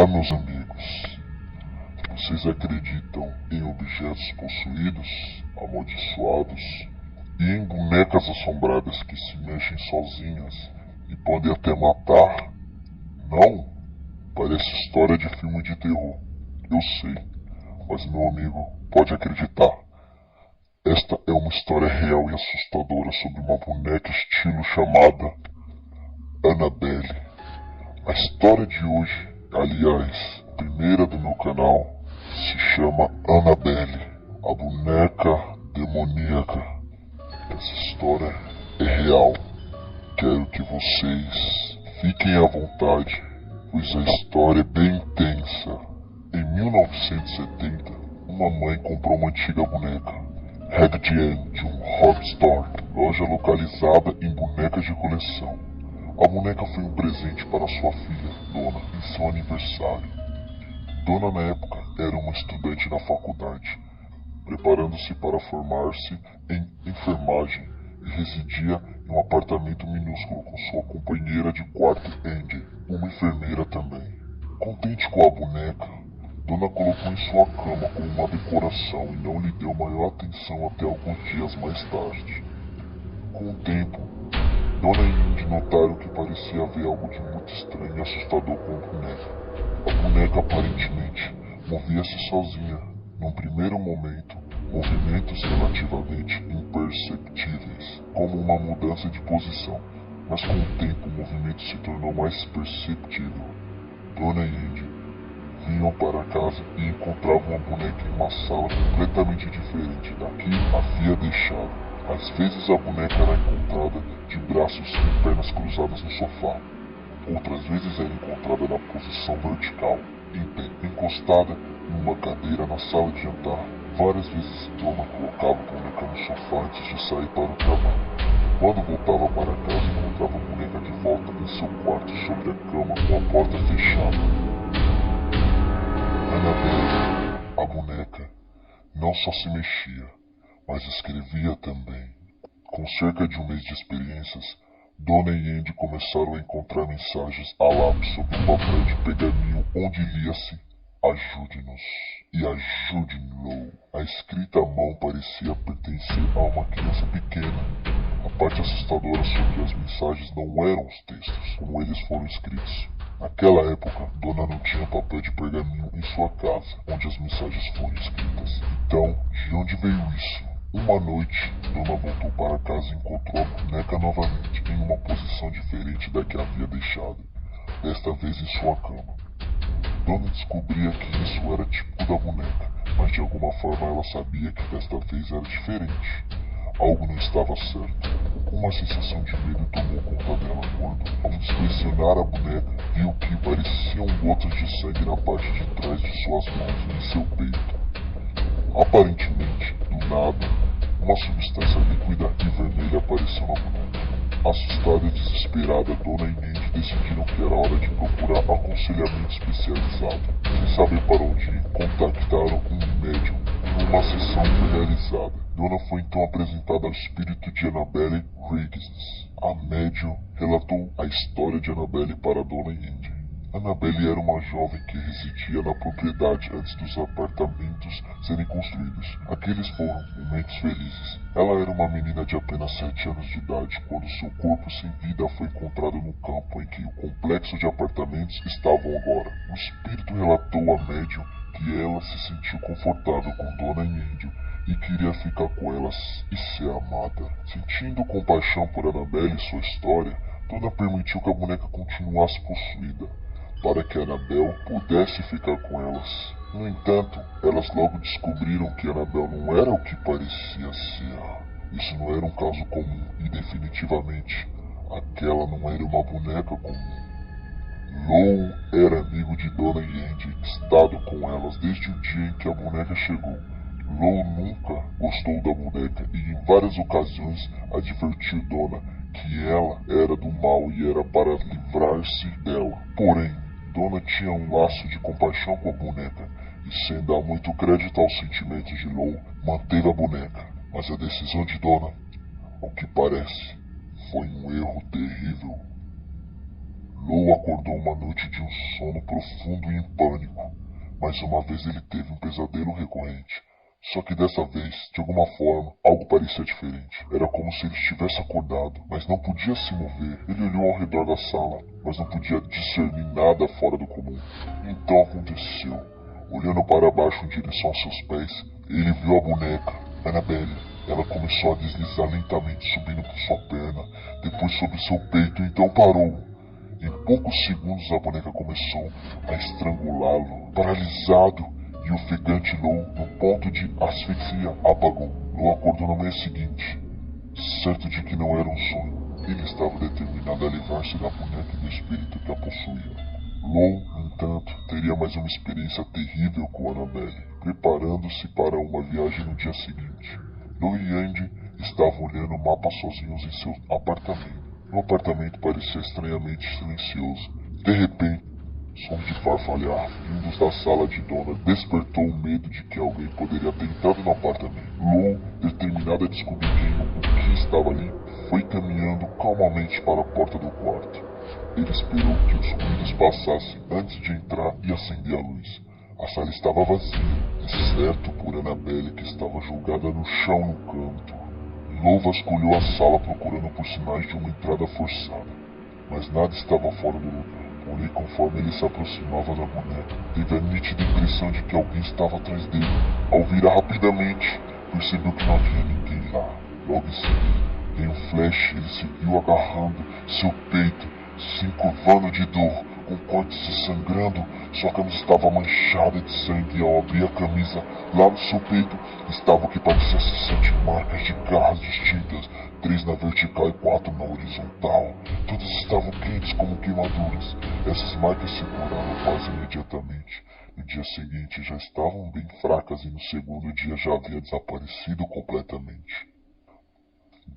Meus amigos, vocês acreditam em objetos possuídos, amaldiçoados e em bonecas assombradas que se mexem sozinhas e podem até matar? Não? Parece história de filme de terror. Eu sei, mas meu amigo, pode acreditar. Esta é uma história real e assustadora sobre uma boneca estilo chamada Annabelle. A história de hoje, aliás, a primeira do meu canal, se chama Annabelle, a boneca demoníaca. Essa história é real. Quero que vocês fiquem à vontade, pois a história é bem intensa. Em 1970, uma mãe comprou uma antiga boneca, Raggedy Ann, de um Hot Store, loja localizada em bonecas de coleção. A boneca foi um presente para sua filha, Donna, em seu aniversário. Donna, na época, era uma estudante na faculdade, preparando-se para formar-se em enfermagem e residia em um apartamento minúsculo com sua companheira de quarto, Andy, uma enfermeira também. Contente com a boneca, Donna colocou em sua cama como uma decoração e não lhe deu maior atenção até alguns dias mais tarde. Com o tempo, Donna e Andy notaram que parecia haver algo de muito estranho e assustador com a boneca. A boneca aparentemente movia-se sozinha. Num primeiro momento, movimentos relativamente imperceptíveis, como uma mudança de posição, mas com o tempo o movimento se tornou mais perceptível. Donna e Andy vinham para casa e encontravam a boneca em uma sala completamente diferente da que havia deixado. Às vezes a boneca era encontrada de braços e pernas cruzadas no sofá. Outras vezes era encontrada na posição vertical, em pé, encostada em uma cadeira na sala de jantar. Várias vezes Donna colocava a boneca no sofá antes de sair para o trabalho. Quando voltava para casa, encontrava a boneca de volta em seu quarto sobre a cama com a porta fechada. Annabelle, a boneca, não só se mexia, mas escrevia também. Com cerca de um mês de experiências, Donna e Andy começaram a encontrar mensagens a lápis sobre um papel de pergaminho onde lia-se "Ajude-nos" e "Ajude-no". A escrita à mão parecia pertencer a uma criança pequena. A parte assustadora sobre as mensagens não eram os textos, como eles foram escritos. Naquela época, Donna não tinha papel de pergaminho em sua casa, onde as mensagens foram escritas. Então, de onde veio isso? Uma noite, Donna voltou para casa e encontrou a boneca novamente, em uma posição diferente da que havia deixado, desta vez em sua cama. Donna descobria que isso era tipo da boneca, mas de alguma forma ela sabia que desta vez era diferente. Algo não estava certo. Uma sensação de medo tomou conta dela quando, ao inspecionar a boneca, viu que pareciam gotas de sangue na parte de trás de suas mãos e em seu peito. Aparentemente, do nada, uma substância líquida e vermelha apareceu na boneca. Assustada e desesperada, Donna e Andy decidiram que era hora de procurar aconselhamento especializado. Sem saber para onde ir, contactaram um médium e uma sessão foi realizada. Donna foi então apresentada ao espírito de Annabelle Riggs. A médium relatou a história de Annabelle para Donna e Andy. Annabelle era uma jovem que residia na propriedade antes dos apartamentos serem construídos. Aqueles foram momentos felizes. Ela era uma menina de apenas 7 anos de idade quando seu corpo sem vida foi encontrado no campo em que o complexo de apartamentos estavam agora. O espírito relatou à médium que ela se sentiu confortável com Donna e Andy e queria ficar com elas e ser amada. Sentindo compaixão por Annabelle e sua história, Donna permitiu que a boneca continuasse possuída, para que Annabelle pudesse ficar com elas. No entanto, elas logo descobriram que Annabelle não era o que parecia ser. Isso não era um caso comum e definitivamente aquela não era uma boneca comum. Lou era amigo de Donna e Andy, estado com elas desde o dia em que a boneca chegou. Lou nunca gostou da boneca e em várias ocasiões advertiu Donna que ela era do mal e era para livrar-se dela. Porém, Donna tinha um laço de compaixão com a boneca e, sem dar muito crédito aos sentimentos de Lou, manteve a boneca. Mas a decisão de Donna, ao que parece, foi um erro terrível. Lou acordou uma noite de um sono profundo e em pânico. Mais uma vez ele teve um pesadelo recorrente. Só que dessa vez, de alguma forma, algo parecia diferente. Era como se ele estivesse acordado, mas não podia se mover. Ele olhou ao redor da sala, mas não podia discernir nada fora do comum. Então aconteceu. Olhando para baixo em direção aos seus pés, ele viu a boneca, Annabelle. Ela começou a deslizar lentamente subindo por sua perna, depois sobre seu peito, então parou. Em poucos segundos a boneca começou a estrangulá-lo, paralisado, e o ofegante Lou, no ponto de asfixia, apagou. Lou acordou na manhã seguinte, certo de que não era um sonho. Ele estava determinado a livrar-se da boneca e do espírito que a possuía. Lou, no entanto, teria mais uma experiência terrível com Annabelle, preparando-se para uma viagem no dia seguinte. Lou e Andy estavam olhando o mapa sozinhos em seu apartamento. O apartamento parecia estranhamente silencioso. De repente, sons de farfalhar vindos da sala de Donna despertou o medo de que alguém poderia ter entrado no apartamento. Lou, determinada a descobrir o que estava ali, foi caminhando calmamente para a porta do quarto. Ele esperou que os ruídos passassem antes de entrar e acender a luz. A sala estava vazia, exceto por Annabelle, que estava jogada no chão no canto. Lou vasculhou a sala procurando por sinais de uma entrada forçada, mas nada estava fora do lugar. Porém, conforme ele se aproximava da boneca, teve a nítida impressão de que alguém estava atrás dele. Ao virar rapidamente, percebeu que não havia ninguém lá. Logo em seguida, em um flash, ele se viu agarrando seu peito, se encurvando de dor, com cortes se sangrando. Sua camisa estava manchada de sangue e ao abrir a camisa, lá no seu peito, estava o que parecia ser 7 marcas de garras distintas, 3 na vertical e 4 na horizontal. Todas estavam quentes como queimaduras. Essas marcas se curaram quase imediatamente. No dia seguinte já estavam bem fracas e no segundo dia já havia desaparecido completamente.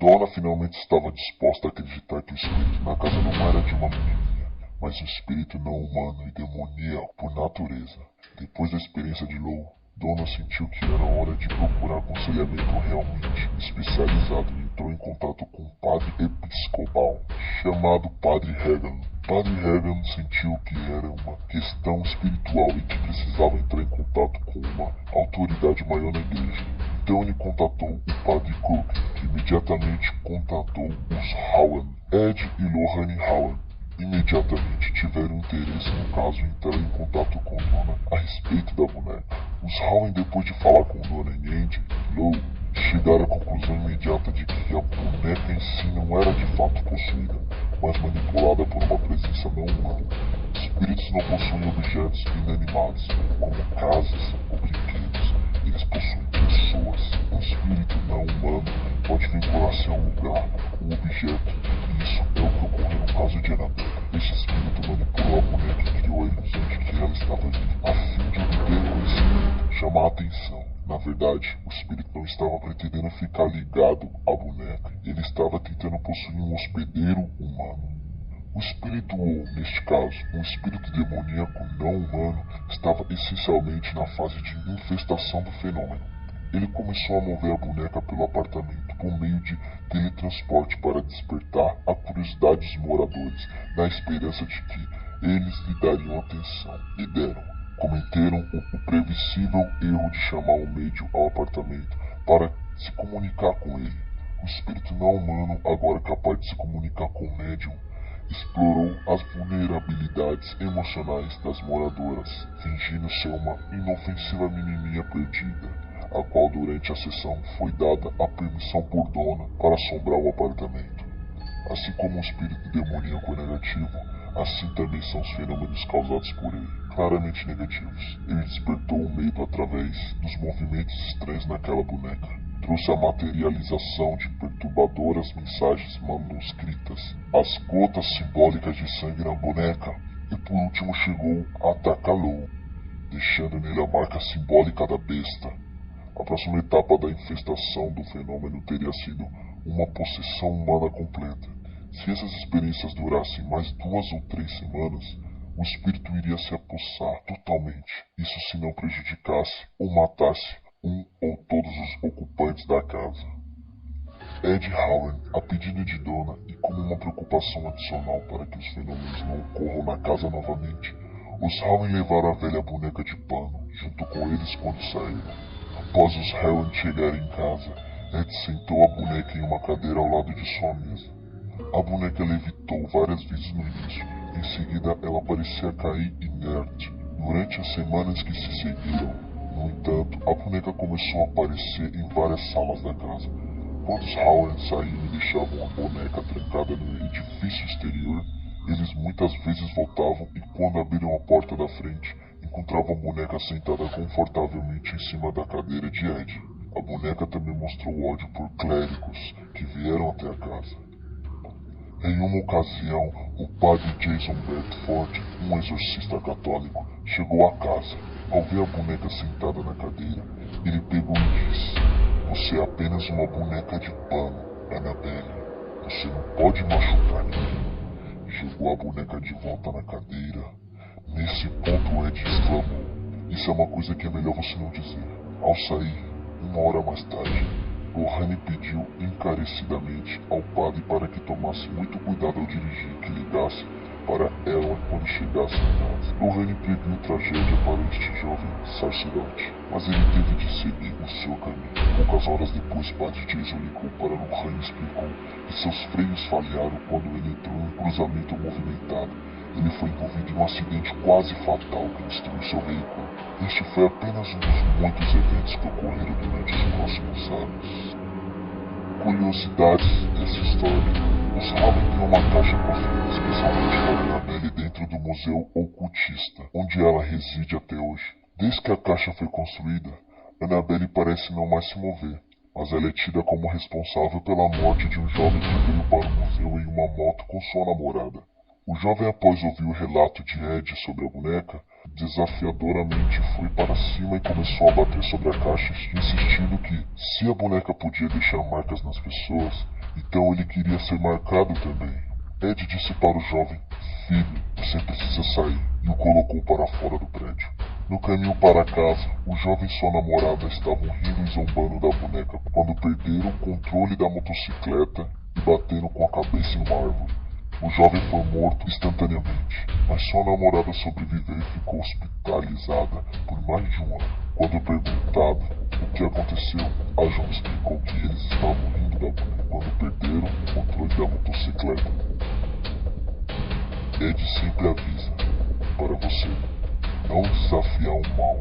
Donna finalmente estava disposta a acreditar que o espírito na casa não era de uma menininha, mas um espírito não humano e demoníaco por natureza. Depois da experiência de Lou, Donna sentiu que era hora de procurar aconselhamento realmente especializado e entrou em contato com um padre episcopal chamado Padre Hagan. Padre Hagan sentiu que era uma questão espiritual e que precisava entrar em contato com uma autoridade maior na igreja. Então ele contatou o Padre Cook, que imediatamente contatou os Howan. Ed e Lorraine Howan imediatamente tiveram interesse no caso e entraram em contato com Donna a respeito da boneca. Os Howan, depois de falar com Donna e Andy, Lou, chegaram à conclusão imediata de que a boneca em si não era de fato possuída, mas manipulada por uma presença não humana. Espíritos não possuem objetos inanimados, como casas ou brinquedos. Eles possuem pessoas. Um espírito não humano pode vincular-se a um lugar, um objeto, e isso é o que ocorreu no caso de Annabelle. Este espírito manipulou a boneca e criou a ilusão de que ela estava viva, a fim de obter conhecimento, chamar a atenção. Na verdade, o espírito não estava pretendendo ficar ligado à boneca, ele estava tentando possuir um hospedeiro humano. O espírito, ou, neste caso, um espírito demoníaco não humano, estava essencialmente na fase de infestação do fenômeno. Ele começou a mover a boneca pelo apartamento por meio de teletransporte para despertar a curiosidade dos moradores, na esperança de que eles lhe dariam atenção. E deram. Cometeram o previsível erro de chamar o médium ao apartamento para se comunicar com ele. O espírito não humano, agora capaz de se comunicar com o médium, explorou as vulnerabilidades emocionais das moradoras, fingindo ser uma inofensiva menininha perdida, a qual durante a sessão foi dada a permissão por Donna para assombrar o apartamento. Assim como o espírito demoníaco é negativo, assim também são os fenômenos causados por ele, claramente negativos. Ele despertou o medo através dos movimentos estranhos naquela boneca. Trouxe a materialização de perturbadoras mensagens manuscritas, as gotas simbólicas de sangue na boneca, e por último chegou a atacá-lo, deixando nele a marca simbólica da besta. A próxima etapa da infestação do fenômeno teria sido uma possessão humana completa. Se essas experiências durassem mais 2 ou 3 semanas, o espírito iria se apossar totalmente, isso se não prejudicasse ou matasse um ou todos os ocupantes da casa. Ed e Howard, a pedido de Donna e como uma preocupação adicional para que os fenômenos não ocorram na casa novamente, os Howard levaram a velha boneca de pano junto com eles quando saíram. Após os Howard chegarem em casa, Ed sentou a boneca em uma cadeira ao lado de sua mesa. A boneca levitou várias vezes no início, em seguida ela parecia cair inerte. Durante as semanas que se seguiram, no entanto, a boneca começou a aparecer em várias salas da casa. Quando os Howard saíam e deixavam a boneca trancada no edifício exterior, eles muitas vezes voltavam e quando abriram a porta da frente, encontravam a boneca sentada confortavelmente em cima da cadeira de Ed. A boneca também mostrou ódio por clérigos que vieram até a casa. Em uma ocasião, o padre Jason Bedford, um exorcista católico, chegou à casa. Ao ver a boneca sentada na cadeira, ele pegou e disse: "Você é apenas uma boneca de pano, Annabelle. Você não pode machucar ninguém." Jogou a boneca de volta na cadeira. Nesse ponto, Ed exclamou: "Isso é uma coisa que é melhor você não dizer." Ao sair, uma hora mais tarde, Lorraine pediu encarecidamente ao padre para que tomasse muito cuidado ao dirigir e que ligasse para ela quando chegasse em casa. Lorraine previu tragédia para este jovem sacerdote, mas ele teve de seguir o seu caminho. Poucas horas depois, padre Jason ligou para Lorraine e explicou que seus freios falharam quando ele entrou em um cruzamento movimentado. Ele foi envolvido em um acidente quase fatal que destruiu seu veículo. Este foi apenas um dos muitos eventos que ocorreram durante os próximos anos. Curiosidades dessa história. Os Howard têm uma caixa construída especialmente para Annabelle dentro do Museu Ocultista, onde ela reside até hoje. Desde que a caixa foi construída, Annabelle parece não mais se mover, mas ela é tida como responsável pela morte de um jovem que veio para o museu em uma moto com sua namorada. O jovem, após ouvir o relato de Ed sobre a boneca, desafiadoramente foi para cima e começou a bater sobre a caixa, insistindo que, se a boneca podia deixar marcas nas pessoas, então ele queria ser marcado também. Ed disse para o jovem: "Filho, você precisa sair", e o colocou para fora do prédio. No caminho para casa, o jovem e sua namorada estavam rindo e zombando da boneca quando perderam o controle da motocicleta e bateram com a cabeça em uma árvore. O jovem foi morto instantaneamente, mas sua namorada sobreviveu e ficou hospitalizada por mais de um ano. Quando perguntado o que aconteceu, a jovem explicou que eles estavam rindo da boneca quando perderam o controle da motocicleta. Ed sempre avisa para você não desafiar o mal.